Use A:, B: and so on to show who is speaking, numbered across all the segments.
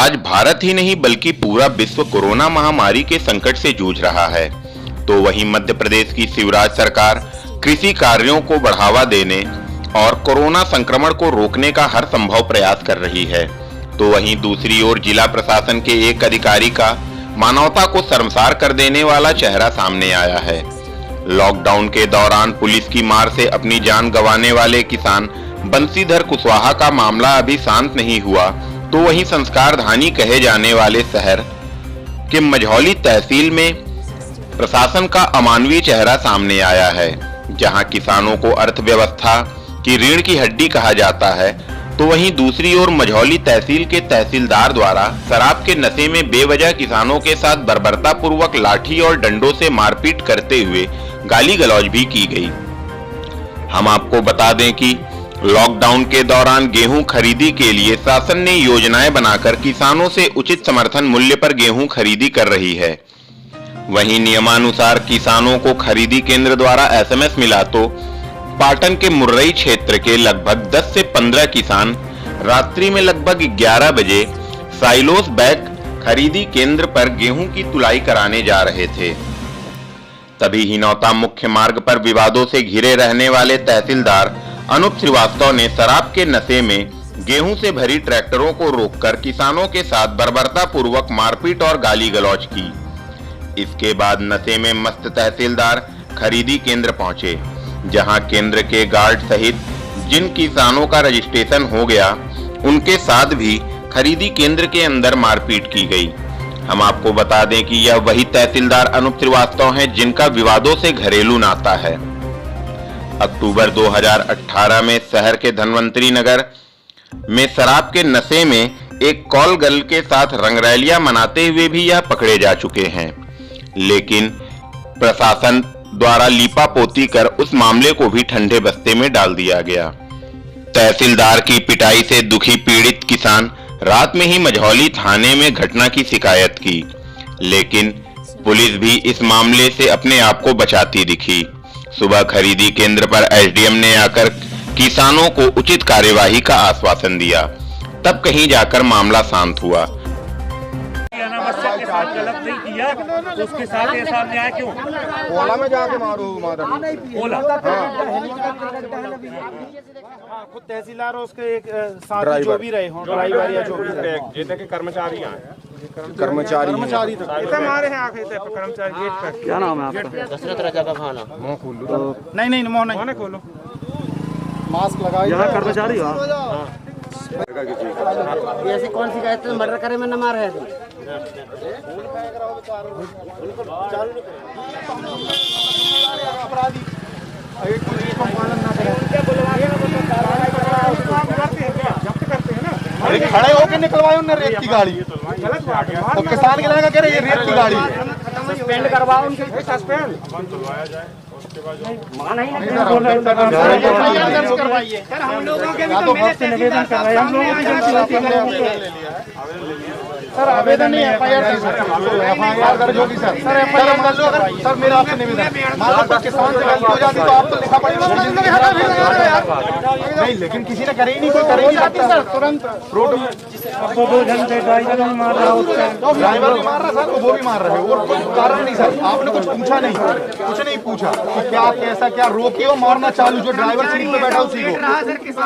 A: आज भारत ही नहीं बल्कि पूरा विश्व कोरोना महामारी के संकट से जूझ रहा है, तो वहीं मध्य प्रदेश की शिवराज सरकार कृषि कार्यों को बढ़ावा देने और कोरोना संक्रमण को रोकने का हर संभव प्रयास कर रही है। तो वहीं दूसरी ओर जिला प्रशासन के एक अधिकारी का मानवता को शर्मसार कर देने वाला चेहरा सामने आया है। लॉकडाउन के दौरान पुलिस की मार से अपनी जान गंवाने वाले किसान बंसीधर कुशवाहा का मामला अभी शांत नहीं हुआ, तो वहीं संस्कारधानी कहे जाने वाले शहर के मझौली तहसील में प्रशासन का अमानवीय चेहरा सामने आया है, जहां किसानों को अर्थव्यवस्था की रीढ़ की हड्डी कहा जाता है। तो वहीं दूसरी ओर मझौली तहसील के तहसीलदार द्वारा शराब के नशे में बेवजह किसानों के साथ बर्बरतापूर्वक लाठी और डंडों से मारपीट करते हुए गाली गलौज भी की गई। हम आपको बता दें कि लॉकडाउन के दौरान गेहूं खरीदी के लिए शासन ने योजनाएं बनाकर किसानों से उचित समर्थन मूल्य पर गेहूं खरीदी कर रही है। वहीं नियमानुसार किसानों को खरीदी केंद्र द्वारा एसएमएस मिला तो पाटन के मुर्रई क्षेत्र के लगभग 10 से 15 किसान रात्रि में लगभग 11 बजे साइलोस बैग खरीदी केंद्र पर गेहूं की तुलाई कराने जा रहे थे। तभी हिनौता मुख्य मार्ग पर विवादों से घिरे रहने वाले तहसीलदार अनूप श्रीवास्तव ने शराब के नशे में गेहूं से भरी ट्रैक्टरों को रोककर किसानों के साथ बर्बरतापूर्वक मारपीट और गाली गलौज की। इसके बाद नशे में मस्त तहसीलदार खरीदी केंद्र पहुंचे, जहां केंद्र के गार्ड सहित जिन किसानों का रजिस्ट्रेशन हो गया उनके साथ भी खरीदी केंद्र के अंदर मारपीट की गई। हम आपको बता दें कि यह वही तहसीलदार अनूप श्रीवास्तव हैं जिनका विवादों से घरेलू नाता है। अक्टूबर 2018 में शहर के धनवंतरी नगर में शराब के नशे में एक कॉल गर्ल के साथ रंगरैलियां मनाते हुए भी यह पकड़े जा चुके हैं, लेकिन प्रशासन द्वारा लीपापोती कर उस मामले को भी ठंडे बस्ते में डाल दिया गया। तहसीलदार की पिटाई से दुखी पीड़ित किसान रात में ही मझौली थाने में घटना की शिकायत की, लेकिन पुलिस भी इस मामले से अपने आप को बचाती दिखी। सुबह खरीदी केंद्र पर एसडीएम ने आकर किसानों को उचित कार्यवाही का आश्वासन दिया, तब कहीं जाकर मामला शांत हुआ।
B: गलत नहीं किया तो उसके साथ ये सामने आया क्यों?
C: ओला में जाके मारो
B: ओला
D: खुद तहसीलदार और उसके एक साथी जो भी रहे हों, ड्राइवर या जो भी रहे,
C: ये थे कि कर्मचारी हैं,
D: कर्मचारी तो हमारे यहाँ आके थे कर्मचारी गेट पे। क्या नाम है आपका?
E: दशरथ राजा का खाना।
C: मुंह खोल लो।
D: नहीं मोहन नहीं खोलो, मास्क लगाइए। यहाँ कर्मचारी हो
E: ऐसी कौन सी कहते मर्डर करे में न मारे हैं?
D: अपराधी खड़े होकर निकलवाए उन्होंने रेत की गाड़ी, तो किसान के लगा कह रहे ये रेत की गाड़ी है।
E: सस्पेंड करवाओ उनके, सस्पेंड
D: करवाइए। हम लोगों के भी तो निवेदन कर रहे हैं, हम लोगों सर आवेदन नहीं एफआईआर दर्ज होगी सर। सर एफआईआर दर्ज होगा सर, मेरा आपसे निवेदन मान लो किसान से गलती हो जाती तो आप तो लिखा पड़ेगा नहीं, लेकिन किसी ने करे ही नहीं, कोई करे ही नहीं सर। तुरंत रोड 2 घंटे ड्राइवर भी मार रहा है सर, वो भी मार रहे हैं और कोई कारण नहीं सर। आपने कुछ पूछा नहीं, कुछ नहीं पूछा कि क्या कैसा क्या रोके हो मारना चालू, जो ड्राइवर सीट पे बैठा उसी को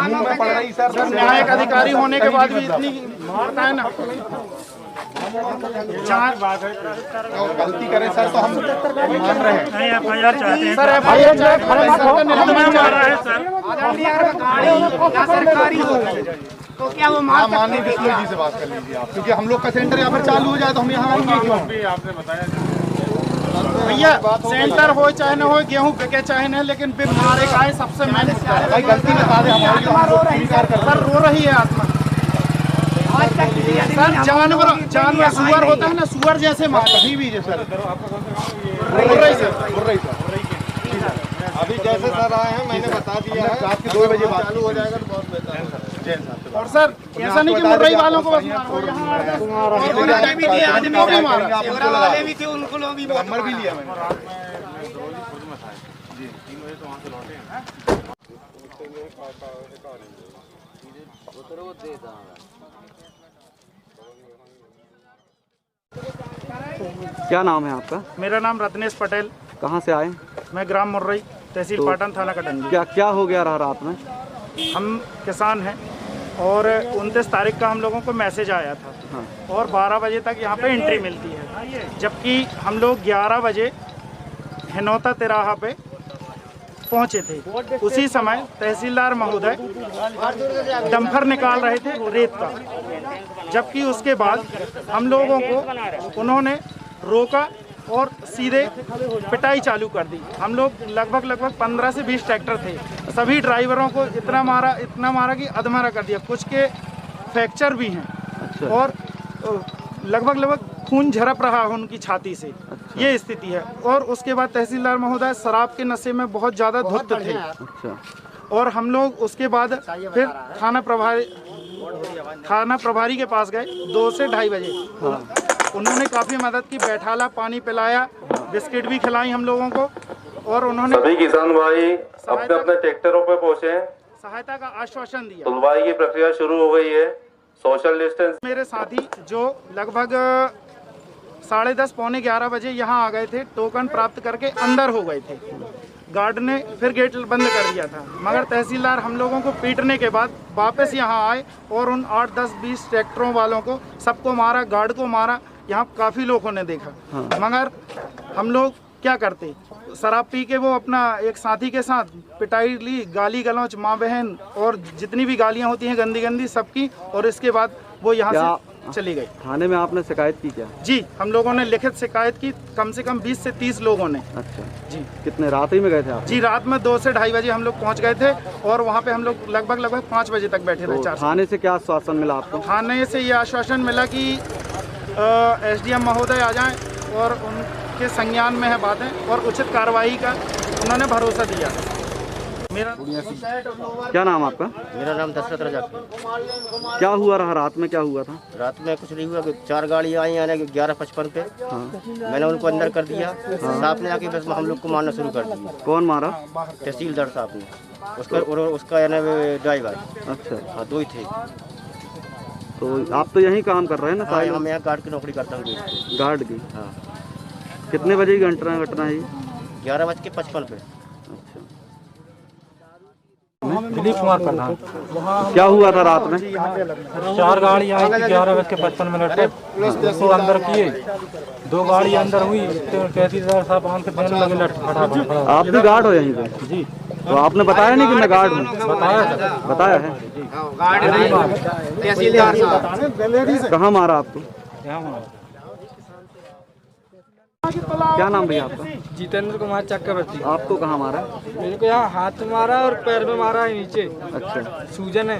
D: मुंह में पड़ रही सर। न्यायिक अधिकारी होने के बाद भी इतनी मारता है ना, चार बात है गलती करें सर तो हम मान रहे हैं। नहीं एफआईआर चाहते हैं सर, एफआईआर सरकारी हो तो क्या वो माननीय विष्णु जी से बात कर लीजिए आप, क्योंकि हम लोग का सेंटर यहाँ पर चालू हो जाए तो हम यहाँ आएंगे क्यों? आपने बताया भैया सेंटर हो चाहे न हो, गेहूँ बिके चाहे न, लेकिन फिर मारे खाए सबसे मैंने भाई गलती बता दे हमारी, सर रो रही है आत्मा सर। जानवर सुअर होता है ना, सुअर जैसे कभी भी सर अभी जैसे सर आए हैं मैंने बता दिया है, रात के 2 बजे चालू हो जाएगा तो बहुत बेहतर है। और सर ऐसा नहीं कि मुर्रई वालों को बस वाले भी थे, उनको लोग भी नंबर भी लिया मैंने। 3 बजे तो वहाँ से लौटे हैं।
F: क्या नाम है आपका?
G: मेरा नाम रत्नेश पटेल।
F: कहाँ से आए?
G: मैं ग्राम मुर्रई, तहसील
F: तो
G: पाटन, थाना कटंगी।
F: क्या हो गया रहा रात में?
G: हम किसान हैं और 29 तारीख का हम लोगों को मैसेज आया था।
F: हाँ।
G: और 12 बजे तक यहाँ पे एंट्री मिलती है, जबकि हम लोग 11 बजे हिनौता तिराहा पे पहुँचे थे। उसी समय तहसीलदार महोदय डंपर निकाल रहे थे रेत का, जबकि उसके बाद हम लोगों को उन्होंने रोका और सीधे पिटाई चालू कर दी। हम लोग लगभग 15 से 20 ट्रैक्टर थे, सभी ड्राइवरों को इतना मारा कि अधमरा कर दिया। कुछ के फ्रैक्चर भी हैं।
F: अच्छा।
G: और लगभग खून झरप रहा है उनकी छाती से। अच्छा। ये स्थिति है। और उसके बाद तहसीलदार महोदय शराब के नशे में बहुत ज़्यादा धुत थे।
F: अच्छा।
G: और हम लोग उसके बाद फिर थाना प्रभारी के पास गए 2 से 2:30 बजे।
F: हाँ।
G: उन्होंने काफ़ी मदद की, बैठाला, पानी पिलाया, बिस्किट भी खिलाई हम लोगों को। और उन्होंने
H: सभी किसान भाई अपने अपने ट्रैक्टरों पर पहुंचे,
G: सहायता का आश्वासन दिया।
H: सुनवाई की प्रक्रिया शुरू हो गई है। Social distance.
G: मेरे साथी जो लगभग 10:30 पौने 11 बजे यहाँ आ गए थे, टोकन प्राप्त करके अंदर हो गए थे। गार्ड ने फिर गेट बंद कर दिया था, मगर तहसीलदार हम लोगों को पीटने के बाद वापस यहाँ आए और उन 8, 10, 20 ट्रैक्टरों वालों को सबको मारा, गार्ड को मारा। यहाँ काफ़ी लोगों ने देखा।
F: हाँ।
G: मगर हम लोग क्या करते, शराब पी के वो अपना एक साथी के साथ पिटाई ली, गाली गलौच, माँ बहन और जितनी भी गालियाँ होती हैं गंदी गंदी सबकी। और इसके बाद वो यहाँ से चली गई।
F: थाने में आपने शिकायत की क्या?
G: जी, हम लोगों ने लिखित शिकायत की, कम से कम 20 से 30 लोगों ने।
F: अच्छा
G: जी।
F: कितने रात ही में गए थे आप?
G: जी, रात में 2 से 2:30 बजे हम लोग पहुँच गए थे और वहाँ पे हम लोग लगभग 5 बजे तक बैठे रहे।
F: तो थाने से क्या आश्वासन मिला आपको?
G: थाने से ये आश्वासन मिला कि SDM महोदय आ जाएं और उनके संज्ञान में है बातें और उचित कार्रवाई का उन्होंने भरोसा दिया। मेरा
F: क्या नाम आपका?
E: मेरा नाम दशरथ रजा।
F: क्या हुआ रहा रात में? क्या हुआ था
E: रात में कुछ नहीं हुआ कि 4 गाड़ी आई यानी 11:55 पे।
F: हाँ।
E: मैंने उनको अंदर कर दिया। साहब ने आके बस हम लोग को मारना शुरू कर दिया।
F: कौन मारा?
E: तहसीलदार साहब ने, उसका यानी ड्राइवर।
F: अच्छा।
E: हाँ, 2 ही थे।
F: तो आप तो यहीं काम कर रहे हैं ना?
E: हाँ, मैं यहाँ गार्ड की नौकरी करता हूँ।
F: गार्ड की?
E: हाँ।
F: कितने बजे की घटना है?
E: 11:55 पे।
B: दिलीप कुमार प्रधान।
F: क्या हुआ था रात में?
B: 4 गाड़ी आई थी 11:55 पे, उसको अंदर किए। 2 गाड़ी अंदर हुई, तहसीलदार साहब आम के देने लगे फटाफट।
F: आप भी गार्ड हो यहीं पे?
B: जी।
F: तो आपने बताया नहीं कि मैं गार्ड हूँ? बताया है।
E: तहसीलदार साहब
F: कहाँ मारा आपको?
B: यहाँ
F: क्या नाम भैया आपका?
I: जितेंद्र कुमार चक्रवर्ती।
F: आपको कहाँ मारा?
I: मेरे को यहाँ हाथ में मारा और पैर में मारा है नीचे।
F: अच्छा।
I: सूजन है।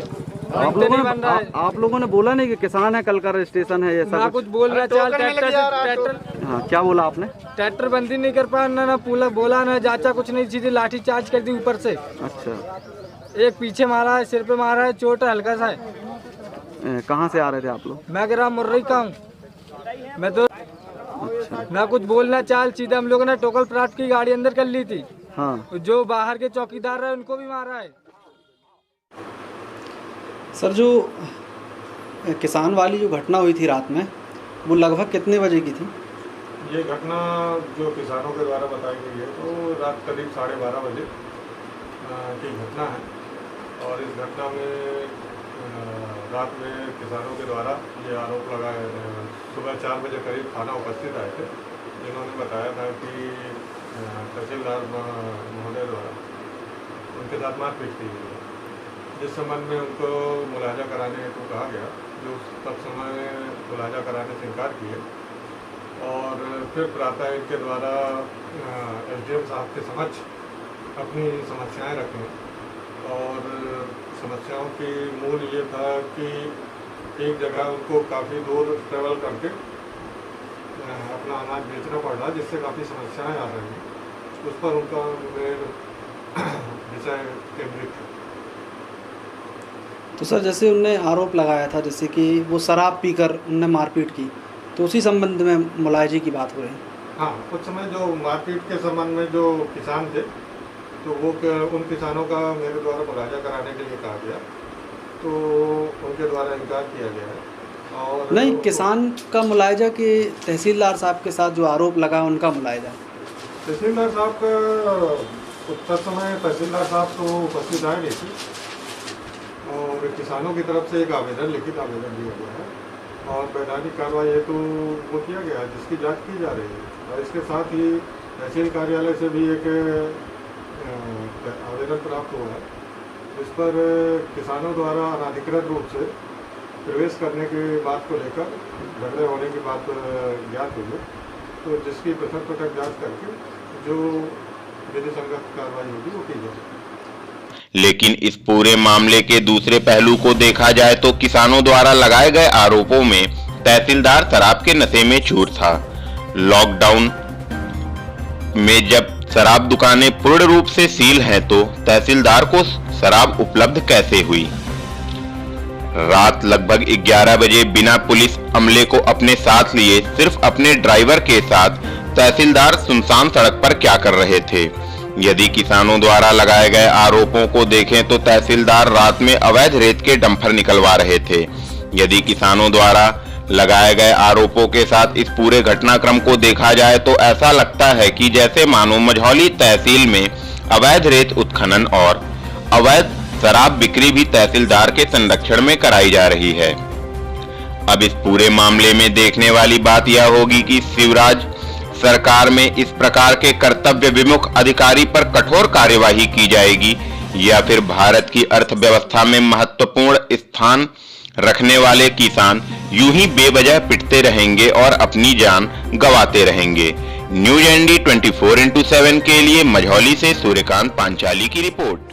F: आप लोगों ने बोला नहीं कि किसान है, कल का रजिस्ट्रेशन है, ऐसा
I: कुछ बोल रहा? चल ट्रैक्टर।
F: हाँ, क्या बोला आपने?
I: ट्रैक्टर बंदी नहीं कर पाया ना पूरा बोला ना जाचा कुछ नहीं, सीधे लाठी चार्ज कर दी ऊपर से।
F: अच्छा।
I: एक पीछे मारा है, सिर पे मारा है, चोट है हल्का सा है।
F: कहाँ से आ रहे थे आप लोग?
I: मैं ग्राम मुर्रई का हूँ। मैं तो ना कुछ बोलना चाल, सीधा हम लोगों ने टोकन प्राप्त की गाड़ी अंदर कर ली थी।
F: हाँ।
I: जो बाहर के चौकीदार है उनको भी मारा है।
F: सर, जो किसान वाली जो घटना हुई थी रात में, वो लगभग कितने बजे की थी?
C: ये घटना जो किसानों के द्वारा बताई गई है तो रात करीब 12:30 बजे की घटना है। और इस घटना में रात में किसानों के द्वारा ये आरोप लगाया, सुबह 4 बजे करीब थाना उपस्थित आए थे, जिन्होंने बताया था कि तहसीलदार महोदय द्वारा उनके साथ मारपीट की गई है, जिस संबंध में उनको मुलाजा कराने को कहा गया, जो तब समय मुलाजा कराने से इनकार किए। और फिर प्रातः इनके द्वारा SDM साहब के समक्ष अपनी समस्याएं रखें। और समस्याओं की मूल ये था कि एक जगह उनको काफ़ी दूर ट्रेवल करके अपना अनाज बेचना पड़ रहा, जिससे काफ़ी समस्याएं आ रही हैं। उस पर उनका विषय केंद्रित था।
F: तो सर, जैसे उनने आरोप लगाया था जैसे कि वो शराब पीकर उनने मारपीट की, तो उसी संबंध में मुलायजे की बात हो रही है।
C: हाँ, कुछ समय जो मारपीट के संबंध में जो किसान थे, तो वो उन किसानों का मेरे द्वारा मुलाजा कराने के लिए कहा गया, तो उनके द्वारा इनकार किया गया है। और
F: नहीं, किसान का मुलायजा कि तहसीलदार साहब के साथ जो आरोप लगा उनका मुलायजा?
C: तहसीलदार साहब का उत्तर समय तहसीलदार साहब तो उपस्थित आए नहीं थे, और किसानों की तरफ से एक आवेदन, लिखित आवेदन दिया गया है और वैधानिक कार्रवाई हेतु वो किया गया है, जिसकी जांच की जा रही है। और इसके साथ ही तहसील कार्यालय से भी एक आवेदन प्राप्त हुआ है, जिस पर किसानों द्वारा अनाधिकृत रूप से प्रवेश करने की बात को लेकर झगड़े होने की बात ज्ञात हुई है, तो जिसकी पृथक पृथक जांच करके जो विधि संगत कार्रवाई होगी वो की जाएगी।
A: लेकिन इस पूरे मामले के दूसरे पहलू को देखा जाए तो किसानों द्वारा लगाए गए आरोपों में तहसीलदार शराब के नशे में चूर था। लॉकडाउन में जब शराब दुकानें पूर्ण रूप से सील हैं तो तहसीलदार को शराब उपलब्ध कैसे हुई? रात लगभग 11 बजे बिना पुलिस अमले को अपने साथ लिए सिर्फ अपने ड्राइवर के साथ तहसीलदार सुनसान सड़क पर क्या कर रहे थे? यदि किसानों द्वारा लगाए गए आरोपों को देखें तो तहसीलदार रात में अवैध रेत के डंपर निकलवा रहे थे। यदि किसानों द्वारा लगाए गए आरोपों के साथ इस पूरे घटनाक्रम को देखा जाए तो ऐसा लगता है कि जैसे मानो मझौली तहसील में अवैध रेत उत्खनन और अवैध शराब बिक्री भी तहसीलदार के संरक्षण में कराई जा रही है। अब इस पूरे मामले में देखने वाली बात यह होगी कि शिवराज सरकार में इस प्रकार के कर्तव्य विमुख अधिकारी पर कठोर कार्यवाही की जाएगी या फिर भारत की अर्थव्यवस्था में महत्वपूर्ण स्थान रखने वाले किसान यूं ही बेवजह पिटते रहेंगे और अपनी जान गंवाते रहेंगे। न्यूज एनडी 24x7 के लिए मझौली से सूर्यकांत पांचाली की रिपोर्ट।